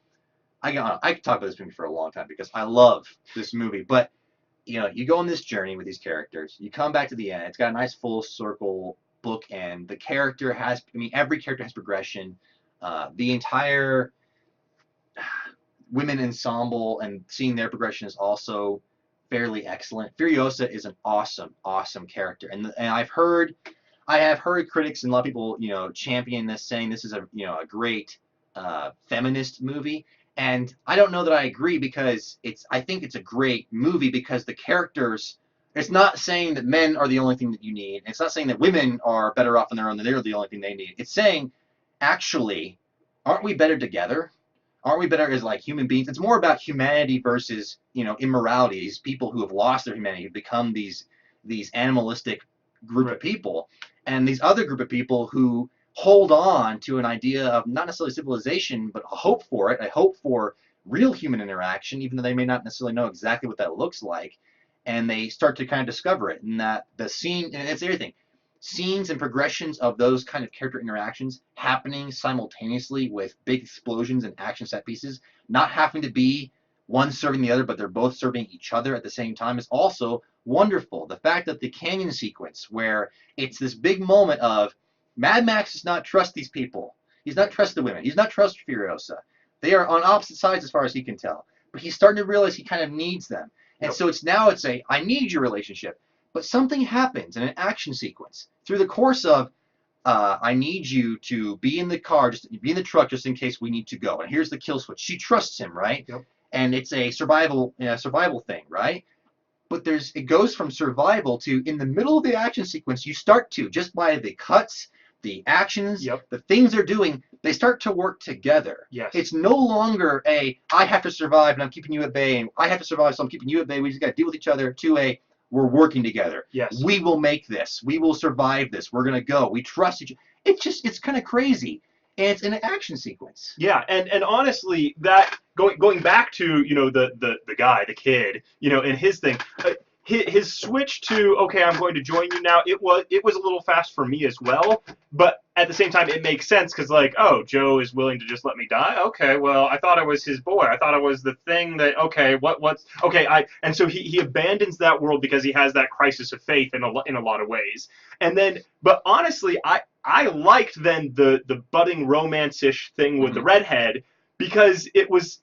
I could talk about this movie for a long time because I love this movie. But, you go on this journey with these characters. You come back to the end. It's got a nice full circle bookend. The character has, every character has progression. The entire women ensemble and seeing their progression is also fairly excellent. Furiosa is an awesome, awesome character, and I have heard critics and a lot of people, champion this, saying this is a great feminist movie, and I don't know that I agree because I think it's a great movie because the characters. It's not saying that men are the only thing that you need. It's not saying that women are better off on their own, that they're the only thing they need. It's saying, actually, aren't we better together? Aren't we better as like human beings? It's more about humanity versus immorality. These people who have lost their humanity, have become these animalistic group of people, and these other group of people who hold on to an idea of not necessarily civilization, but a hope for it, a hope for real human interaction, even though they may not necessarily know exactly what that looks like, and they start to kind of discover it. And that the scene, and it's everything. Scenes and progressions of those kind of character interactions happening simultaneously with big explosions and action set pieces, not having to be one serving the other, but they're both serving each other at the same time, is also wonderful. The fact that the canyon sequence, where it's this big moment of Mad Max does not trust these people. He's not trust the women. He's not trust Furiosa. They are on opposite sides as far as he can tell. But he's starting to realize he kind of needs them. And so it's a, I need your relationship. But something happens in an action sequence through the course of, I need you to be in the car, just be in the truck, just in case we need to go. And here's the kill switch. She trusts him, right? Yep. And it's a survival thing, right? But it goes from survival to, in the middle of the action sequence, you start to, just by the cuts, the actions, the things they're doing, they start to work together. Yes. It's no longer I have to survive and I'm keeping you at bay, and I have to survive so I'm keeping you at bay. We just got to deal with each other, to we're working together. Yes. We will make this. We will survive this. We're going to go. We trust each other. It's kind of crazy. And it's in an action sequence. Yeah, and honestly, that going back to the guy, the kid, and his thing, his switch to, okay, I'm going to join you now. It was a little fast for me as well, but at the same time, it makes sense because, like, oh, Joe is willing to just let me die. Okay, well, I thought I was his boy. I thought I was the thing that, okay, what's okay. And so he abandons that world because he has that crisis of faith in a lot of ways. And then, but honestly, I liked then the budding romance-ish thing with the redhead, because it was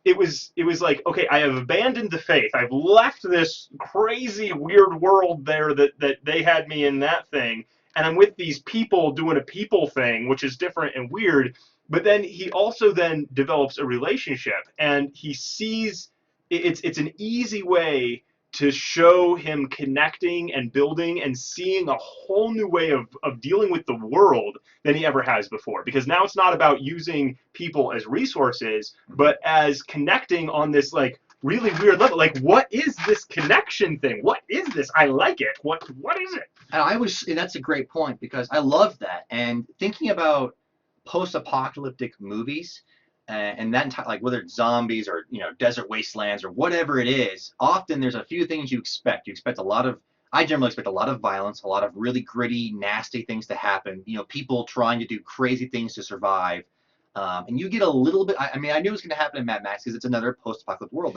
like, okay, I have abandoned the faith. I've left this crazy weird world there that they had me in that thing, and I'm with these people doing a people thing, which is different and weird. But then he also then develops a relationship, and he sees it's an easy way to show him connecting and building and seeing a whole new way of dealing with the world than he ever has before. Because now it's not about using people as resources, but as connecting on this like really weird level. Like, what is this connection thing? What is this? I like it. What is it? And that's a great point because I love that. And thinking about post-apocalyptic movies, and that entire, like whether it's zombies or desert wastelands or whatever it is, often there's a few things you expect. You expect a lot of I generally expect a lot of violence, a lot of really gritty, nasty things to happen. People trying to do crazy things to survive. And you get a little bit. I mean, I knew it was going to happen in Mad Max because it's another post-apocalyptic world.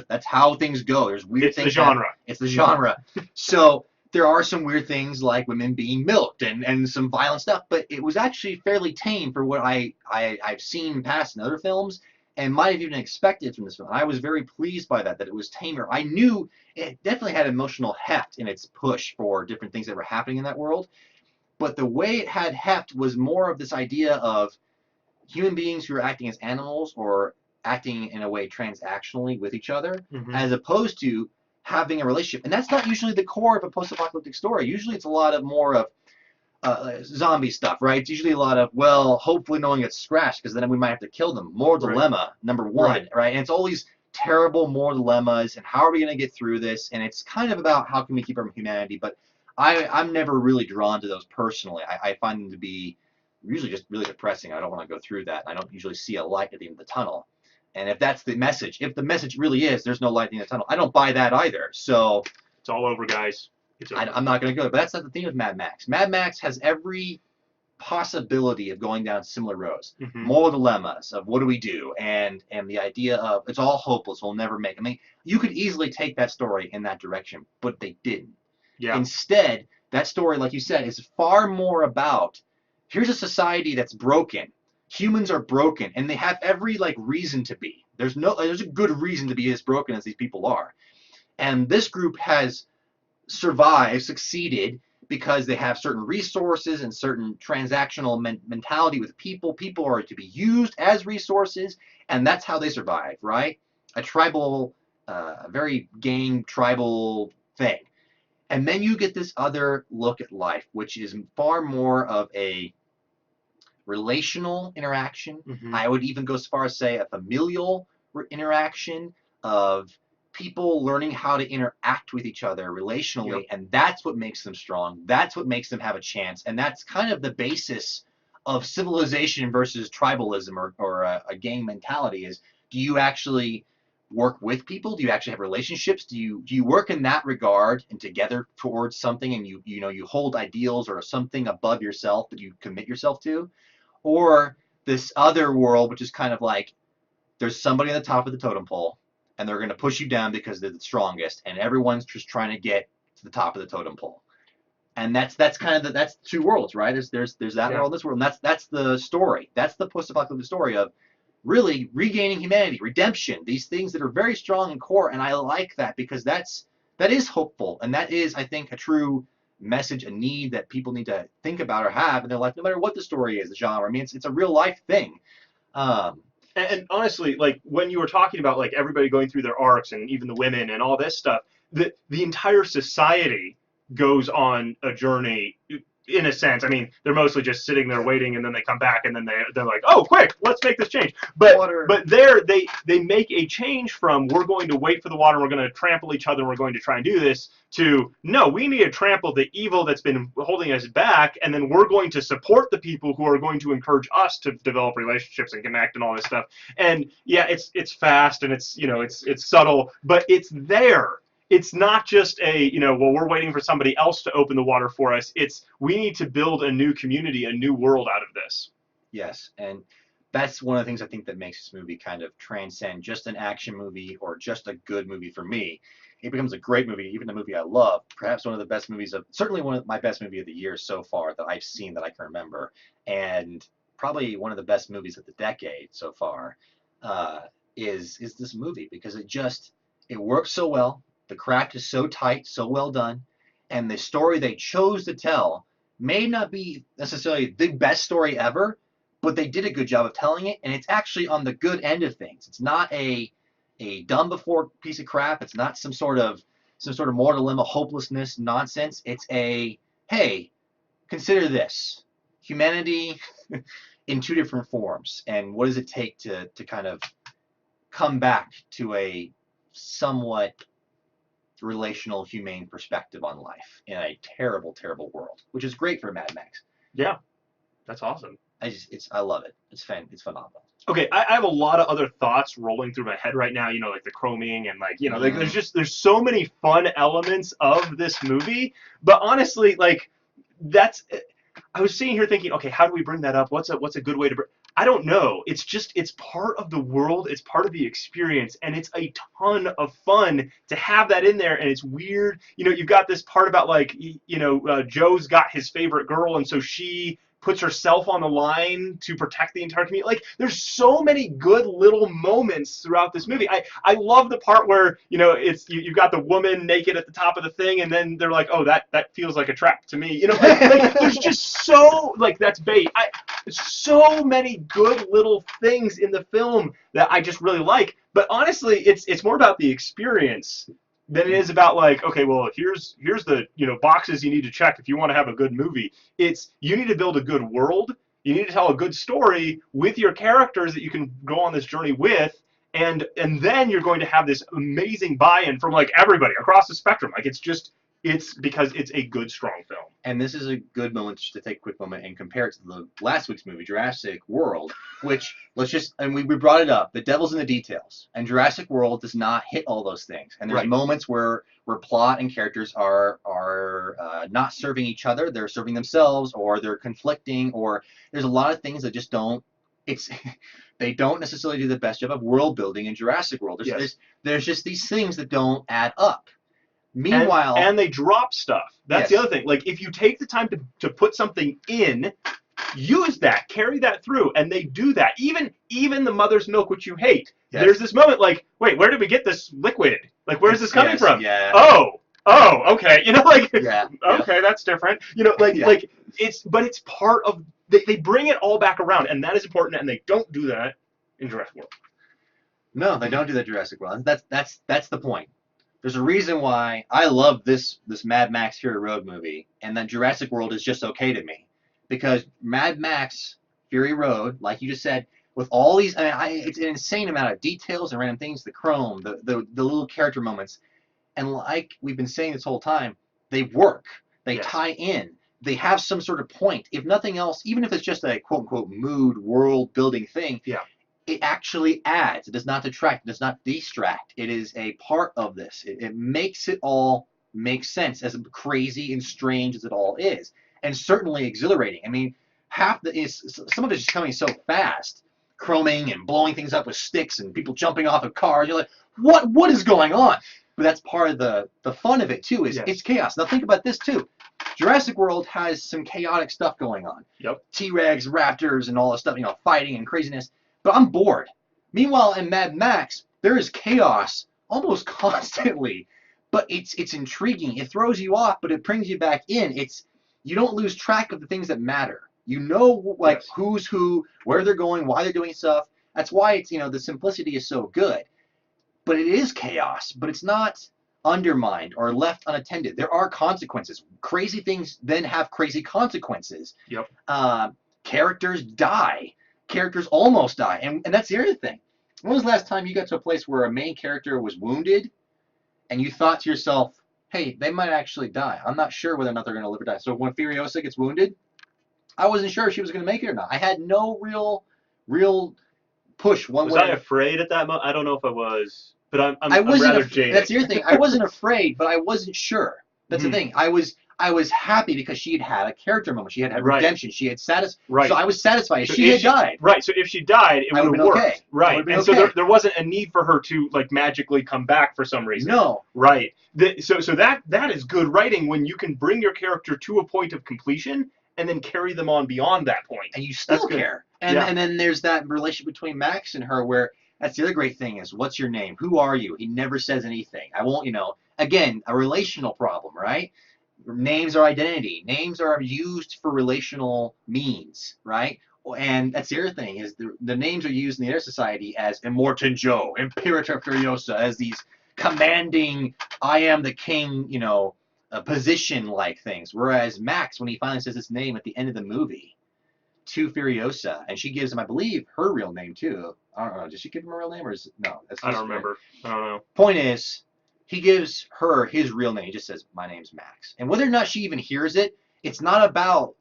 That's how things go. There's weird It's things. the genre. It's the genre. So there are some weird things like women being milked and some violent stuff, but it was actually fairly tame for what I've seen past in other films and might have even expected from this film. I was very pleased by that it was tamer. I knew it definitely had emotional heft in its push for different things that were happening in that world, but the way it had heft was more of this idea of human beings who are acting as animals or acting in a way transactionally with each other, as opposed to having a relationship. And that's not usually the core of a post-apocalyptic story. Usually it's a lot of more of zombie stuff, right? It's usually a lot of, well, hopefully no one gets scratched because then we might have to kill them. Moral dilemma, number one, right? And it's all these terrible moral dilemmas and how are we going to get through this? And it's kind of about how can we keep our humanity. But I'm never really drawn to those personally. I find them to be usually just really depressing. I don't want to go through that. I don't usually see a light at the end of the tunnel. And if that's the message, if the message really is there's no light at the end of the tunnel, I don't buy that either. So it's all over, guys. I'm not going to go. But that's not the theme of Mad Max. Mad Max has every possibility of going down similar roads. Moral dilemmas of what do we do, and the idea of it's all hopeless. We'll never make. I mean, you could easily take that story in that direction, but they didn't. Yeah. Instead, that story, like you said, is far more about here's a society that's broken. Humans are broken, and they have every reason to be. There's a good reason to be as broken as these people are, and this group has survived, succeeded because they have certain resources and certain transactional mentality with people. People are to be used as resources, and that's how they survive, right? A tribal, very gang tribal thing. And then you get this other look at life, which is far more of a relational interaction. I would even go as far as say a familial interaction of people learning how to interact with each other relationally, and that's what makes them strong. That's what makes them have a chance, and that's kind of the basis of civilization versus tribalism or a gang mentality. Is do you actually work with people? Do you actually have relationships? Do you work in that regard and together towards something, and you hold ideals or something above yourself that you commit yourself to? Or this other world, which is kind of like there's somebody at the top of the totem pole, and they're going to push you down because they're the strongest, and everyone's just trying to get to the top of the totem pole. And that's kind of that's two worlds, right? There's that world, this world, and that's the story. That's the post-apocalyptic story of really regaining humanity, redemption, these things that are very strong and core, and I like that because that is hopeful, and that is, I think, a true message, a need that people need to think about or have in their life, no matter what the story is, the genre. I mean, it's a real life thing. And honestly, when you were talking about everybody going through their arcs and even the women and all this stuff, the entire society goes on a journey in a sense. I mean, they're mostly just sitting there waiting, and then they come back, and then they're like, oh, quick, let's make this change. But they make a change from we're going to wait for the water, we're going to trample each other, and we're going to try and do this, to no, we need to trample the evil that's been holding us back, and then we're going to support the people who are going to encourage us to develop relationships and connect and all this stuff. And yeah, it's fast and it's it's subtle, but it's there. It's not just well, we're waiting for somebody else to open the water for us. It's we need to build a new community, a new world out of this. Yes, and that's one of the things I think that makes this movie kind of transcend just an action movie or just a good movie for me. It becomes a great movie, even a movie I love. Perhaps one of the best movies certainly one of my best movie of the year so far that I've seen that I can remember, and probably one of the best movies of the decade so far. Is this movie because it works so well. The craft is so tight, so well done, and the story they chose to tell may not be necessarily the best story ever, but they did a good job of telling it, and it's actually on the good end of things. It's not a a done before piece of crap. It's not some sort of mortal dilemma, hopelessness nonsense. It's a, hey, consider this: humanity in two different forms, and what does it take to kind of come back to a somewhat relational, humane perspective on life in a terrible, terrible world, which is great for Mad Max. Yeah, that's awesome. I love it. It's phenomenal. Okay, I have a lot of other thoughts rolling through my head right now. You know, like the chroming and like like there's so many fun elements of this movie. But honestly, like that's I was sitting here thinking, okay, how do we bring that up? What's a good way to bring? I don't know. It's part of the world. It's part of the experience, and it's a ton of fun to have that in there. And it's weird. You know, you've got this part about like Joe's got his favorite girl, and so she puts herself on the line to protect the entire community. Like, there's so many good little moments throughout this movie. I love the part where, it's you've got the woman naked at the top of the thing, and then they're like, oh, that feels like a trap to me. Like there's just so, like, that's bait. So many good little things in the film that I just really like. But honestly, it's more about the experience than it is about like, okay, well, here's the boxes you need to check if you want to have a good movie. It's you need to build a good world, you need to tell a good story with your characters that you can go on this journey with, and then you're going to have this amazing buy-in from like everybody across the spectrum. Like it's because it's a good, strong film. And this is a good moment to take a quick moment and compare it to the last week's movie, Jurassic World, which we brought it up. The devil's in the details, and Jurassic World does not hit all those things. And there's moments where plot and characters are not serving each other, they're serving themselves, or they're conflicting, or there's a lot of things that just don't. They don't necessarily do the best job of world building in Jurassic World. There's just these things that don't add up. Meanwhile, and they drop stuff. That's the other thing. Like, if you take the time to put something in, use that, carry that through, and they do that. Even the mother's milk, which you hate. Yes. There's this moment like, wait, where did we get this liquid? Like, where's this coming from? Yeah. Oh, okay. Okay, that's different. Like it's part of. They bring it all back around, and that is important. And they don't do that in Jurassic World. No, they don't do that in Jurassic World. That's the point. There's a reason why I love this Mad Max Fury Road movie, and that Jurassic World is just okay to me. Because Mad Max Fury Road, like you just said, with all these, it's an insane amount of details and random things, the chrome, the little character moments. And like we've been saying this whole time, they work. They tie in. They have some sort of point. If nothing else, even if it's just a quote-unquote mood, world-building thing, it actually adds. It does not detract. It does not distract. It is a part of this. It makes it all make sense, as crazy and strange as it all is, and certainly exhilarating. I mean, some of it is coming so fast, chroming and blowing things up with sticks and people jumping off of cars. You're like, what is going on? But that's part of the fun of it too. It's chaos. Now think about this too. Jurassic World has some chaotic stuff going on. Yep. T-Rex, raptors, and all this stuff. Fighting and craziness. But I'm bored. Meanwhile, in Mad Max, there is chaos almost constantly, but it's intriguing. It throws you off, but it brings you back in. You don't lose track of the things that matter. Who's who, where they're going, why they're doing stuff. That's why it's the simplicity is so good. But it is chaos, but it's not undermined or left unattended. There are consequences. Crazy things then have crazy consequences. Yep. Characters die. Characters almost die, and that's the other thing. When was the last time you got to a place where a main character was wounded and you thought to yourself, hey, they might actually die? I'm not sure whether or not they're going to live or die. So when Furiosa gets wounded, I wasn't sure if she was going to make it or not. I had no real push one way. Was I afraid at that moment? I don't know if I was, but I'm rather jaded. That's the other thing. I wasn't afraid, but I wasn't sure. That's the thing. I was happy because she had a character moment. She had redemption. She had satisfied. Right. So I was satisfied. She had died. Right. So if she died, it would have worked. Okay. Right. And so there wasn't a need for her to like magically come back for some reason. No. Right. So that is good writing when you can bring your character to a point of completion and then carry them on beyond that point. And you still care. And then there's that relationship between Max and her where that's the other great thing is, what's your name? Who are you? He never says anything. I won't, again, a relational problem, right? Names are identity. Names are used for relational means, right? And that's the other thing is the names are used in the Air Society as Immortan Joe, Imperator Furiosa, as these commanding, I am the king, position-like things. Whereas Max, when he finally says his name at the end of the movie to Furiosa, and she gives him, I believe, her real name too. I don't know. Did she give him a real name, or no? That's I don't remember. I don't know. Point is, he gives her his real name. He just says, "My name's Max," and whether or not she even hears it, it's not about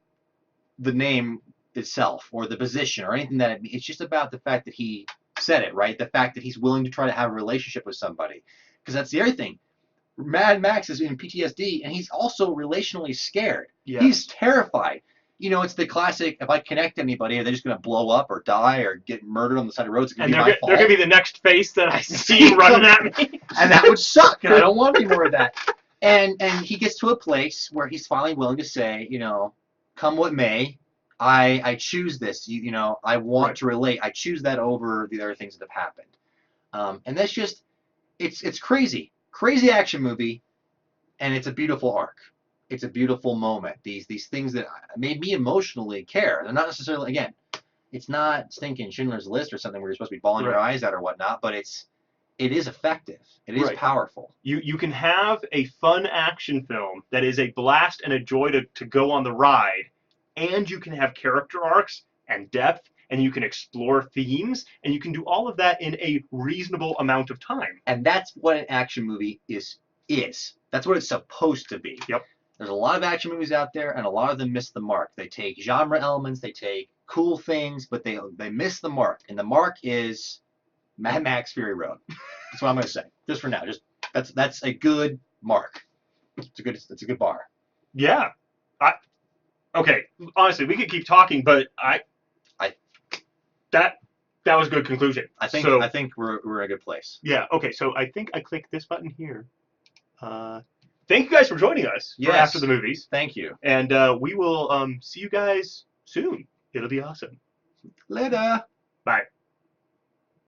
the name itself or the position or anything it's just about the fact that he said it, right? The fact that he's willing to try to have a relationship with somebody, because that's the other thing. Mad Max is in PTSD, and he's also relationally scared. Yes. He's terrified. It's the classic, if I connect anybody, are they just going to blow up or die or get murdered on the side of the road? It's going to be my fault. They're going to be the next face that I see running at me. And that would suck, and I don't want any more of that. And he gets to a place where he's finally willing to say, come what may, I choose this. I want to relate. I choose that over the other things that have happened. And that's just, it's crazy. Crazy action movie, and it's a beautiful arc. It's a beautiful moment. These things that made me emotionally care. They're not necessarily, again, it's not stinking Schindler's List or something where you're supposed to be bawling your eyes out or whatnot, but it is effective. It is powerful. You can have a fun action film that is a blast and a joy to go on the ride, and you can have character arcs and depth, and you can explore themes, and you can do all of that in a reasonable amount of time. And that's what an action movie is. That's what it's supposed to be. Yep. There's a lot of action movies out there, and a lot of them miss the mark. They take genre elements, they take cool things, but they miss the mark. And the mark is Mad Max Fury Road. That's what I'm going to say. Just for now. That's a good mark. It's a good bar. Yeah. Okay. Honestly, we could keep talking, but that was a good conclusion. I think we're in a good place. Yeah. Okay. So I think I click this button here. Thank you guys for joining us for After the Movies. Thank you. And we will see you guys soon. It'll be awesome. Later. Bye.